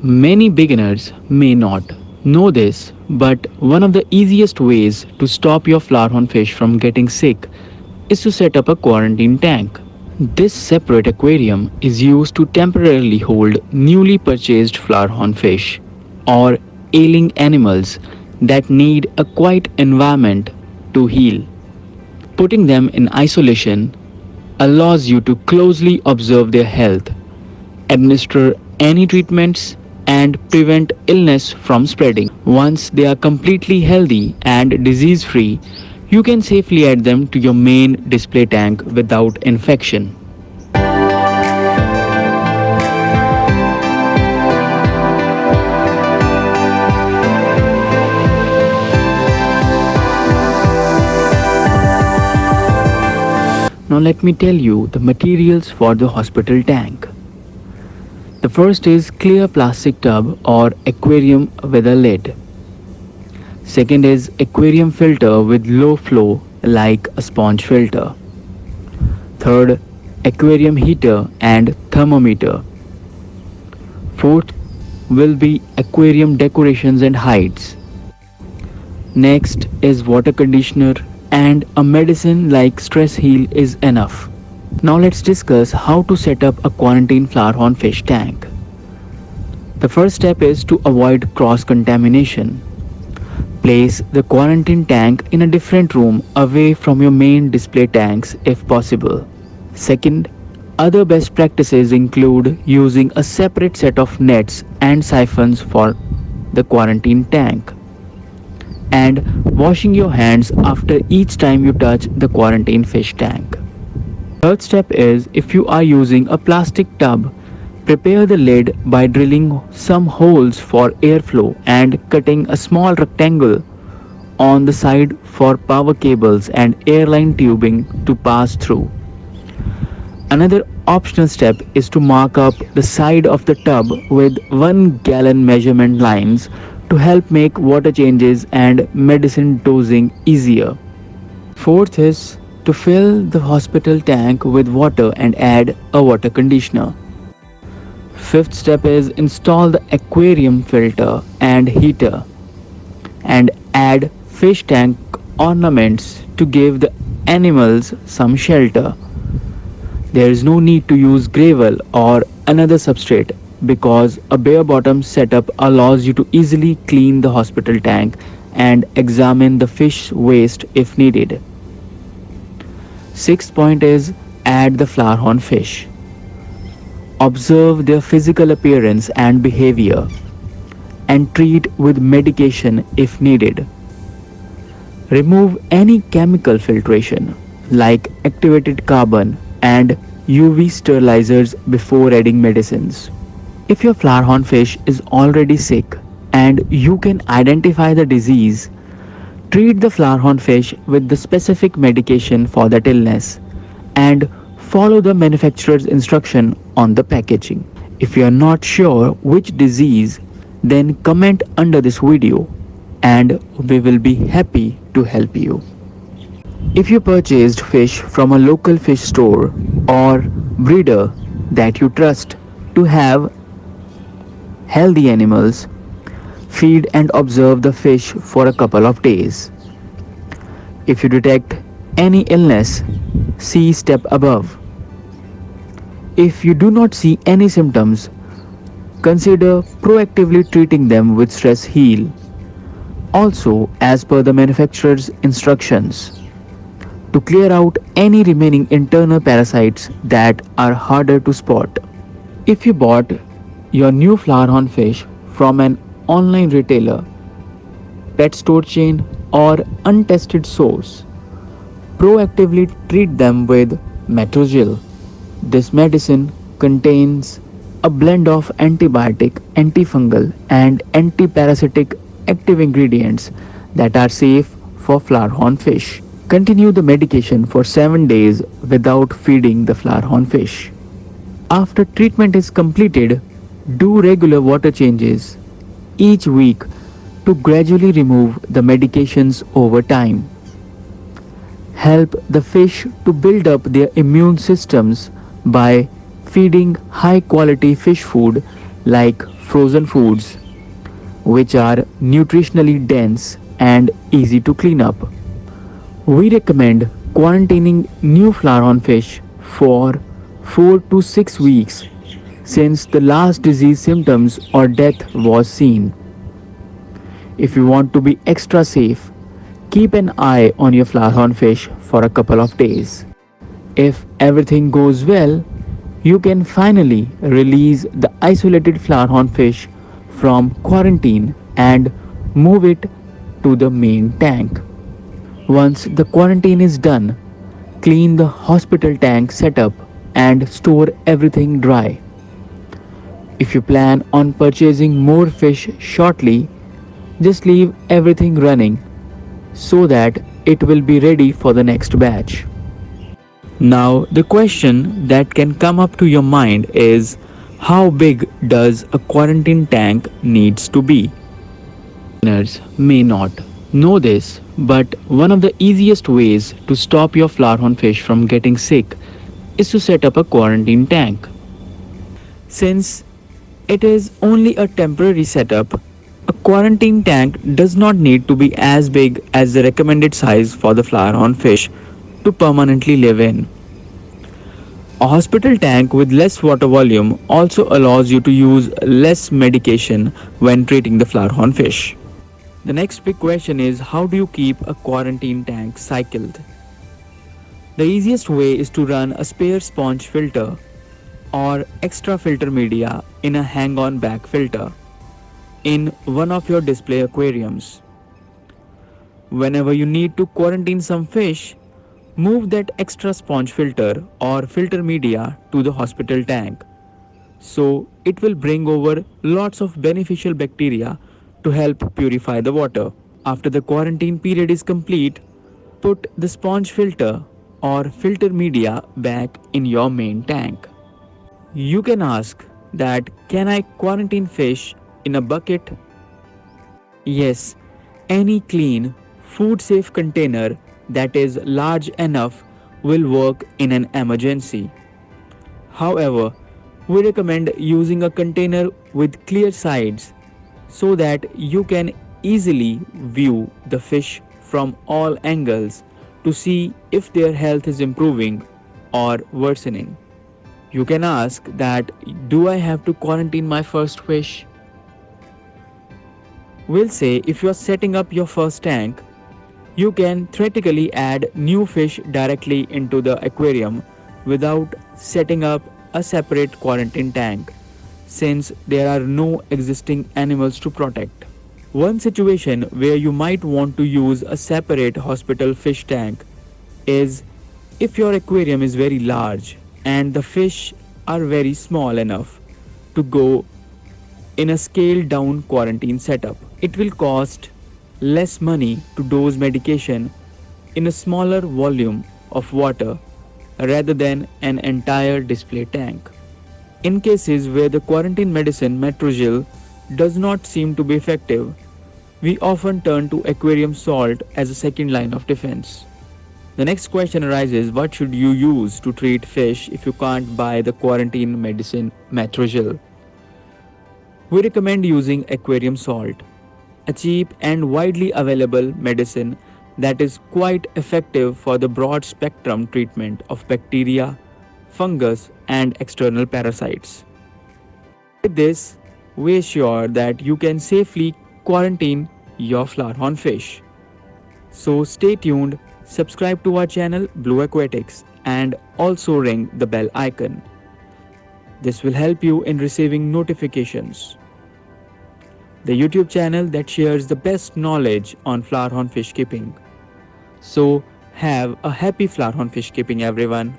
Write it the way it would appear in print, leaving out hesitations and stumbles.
Many beginners may not know this, but one of the easiest ways to stop your flowerhorn fish from getting sick is to set up a quarantine tank. This separate aquarium is used to temporarily hold newly purchased flowerhorn fish or ailing animals that need a quiet environment to heal. Putting them in isolation allows you to closely observe their health, administer any treatments, and prevent illness from spreading. Once they are completely healthy and disease free, you can safely add them to your main display tank without infection. Now let me tell you the materials for the hospital tank. The first is clear plastic tub or aquarium with a lid. Second is aquarium filter with low flow like a sponge filter. Third, aquarium heater and thermometer. Fourth will be aquarium decorations and heights. Next is water conditioner and a medicine like stress heal is enough. Now let's discuss how to set up a quarantine flowerhorn fish tank. The first step is to avoid cross contamination. Place the quarantine tank in a different room away from your main display tanks if possible. Second, other best practices include using a separate set of nets and siphons for the quarantine tank, and washing your hands after each time you touch the quarantine fish tank. Third step is, if you are using a plastic tub, prepare the lid by drilling some holes for airflow and cutting a small rectangle on the side for power cables and airline tubing to pass through. Another optional step is to mark up the side of the tub with 1 gallon measurement lines to help make water changes and medicine dosing easier. Fourth is to fill the hospital tank with water and add a water conditioner. Fifth step is install the aquarium filter and heater and add fish tank ornaments to give the animals some shelter. There is no need to use gravel or another substrate because a bare bottom setup allows you to easily clean the hospital tank and examine the fish waste if needed. Sixth point is add the flowerhorn fish. Observe their physical appearance and behavior and treat with medication if needed. Remove any chemical filtration like activated carbon and UV sterilizers before adding medicines. If your flowerhorn fish is already sick and you can identify the disease, treat the flowerhorn fish with the specific medication for that illness and follow the manufacturer's instruction on the packaging. If you are not sure which disease, then comment under this video and we will be happy to help you. If you purchased fish from a local fish store or breeder that you trust to have healthy animals, feed and observe the fish for a couple of days. If you detect any illness, see step above. If you do not see any symptoms, consider proactively treating them with stress heal, also as per the manufacturer's instructions, to clear out any remaining internal parasites that are harder to spot. If you bought your new flowerhorn fish from an online retailer, pet store chain, or untested source, proactively treat them with Metrogel. This medicine contains a blend of antibiotic, antifungal, and antiparasitic active ingredients that are safe for flowerhorn fish. Continue the medication for 7 days without feeding the flowerhorn fish. After treatment is completed, do regular water changes each week to gradually remove the medications over time. Help the fish to build up their immune systems by feeding high quality fish food like frozen foods, which are nutritionally dense and easy to clean up. We recommend quarantining new Flowerhorn fish for 4 to 6 weeks since the last disease symptoms or death was seen. If you want to be extra safe, keep an eye on your Flowerhorn fish for a couple of days. If everything goes well, you can finally release the isolated Flowerhorn fish from quarantine and move it to the main tank. Once the quarantine is done, clean the hospital tank setup and store everything dry. If you plan on purchasing more fish shortly, just leave everything running so that it will be ready for the next batch. Now, the question that can come up to your mind is, how big does a quarantine tank needs to be? Listeners may not know this, but one of the easiest ways to stop your flowerhorn fish from getting sick is to set up a quarantine tank. Since it is only a temporary setup, a quarantine tank does not need to be as big as the recommended size for the flowerhorn fish to permanently live in. A hospital tank with less water volume also allows you to use less medication when treating the flowerhorn fish. The next big question is, how do you keep a quarantine tank cycled? The easiest way is to run a spare sponge filter or extra filter media in a hang-on back filter in one of your display aquariums. Whenever you need to quarantine some fish, move that extra sponge filter or filter media to the hospital tank. So it will bring over lots of beneficial bacteria to help purify the water. After the quarantine period is complete, put the sponge filter or filter media back in your main tank. You can ask that, can I quarantine fish in a bucket? Yes, any clean, food safe container that is large enough will work in an emergency. However, we recommend using a container with clear sides so that you can easily view the fish from all angles to see if their health is improving or worsening. You can ask that, do I have to quarantine my first fish? We'll say if you are setting up your first tank, you can theoretically add new fish directly into the aquarium without setting up a separate quarantine tank, since there are no existing animals to protect. One situation where you might want to use a separate hospital fish tank is if your aquarium is very large and the fish are very small enough to go in a scaled down quarantine setup. It will cost less money to dose medication in a smaller volume of water rather than an entire display tank. In cases where the quarantine medicine Metrogel does not seem to be effective, we often turn to Aquarium Salt as a second line of defense. The next question arises, what should you use to treat fish if you can't buy the quarantine medicine Metrogel? We recommend using Aquarium Salt, a cheap and widely available medicine that is quite effective for the broad spectrum treatment of bacteria, fungus, and external parasites. With this, we assure that you can safely quarantine your flowerhorn fish. So stay tuned, subscribe to our channel Blue Aquatics, and also ring the bell icon. This will help you in receiving notifications. The YouTube channel that shares the best knowledge on flowerhorn fish keeping. So have a happy flowerhorn fish keeping, everyone.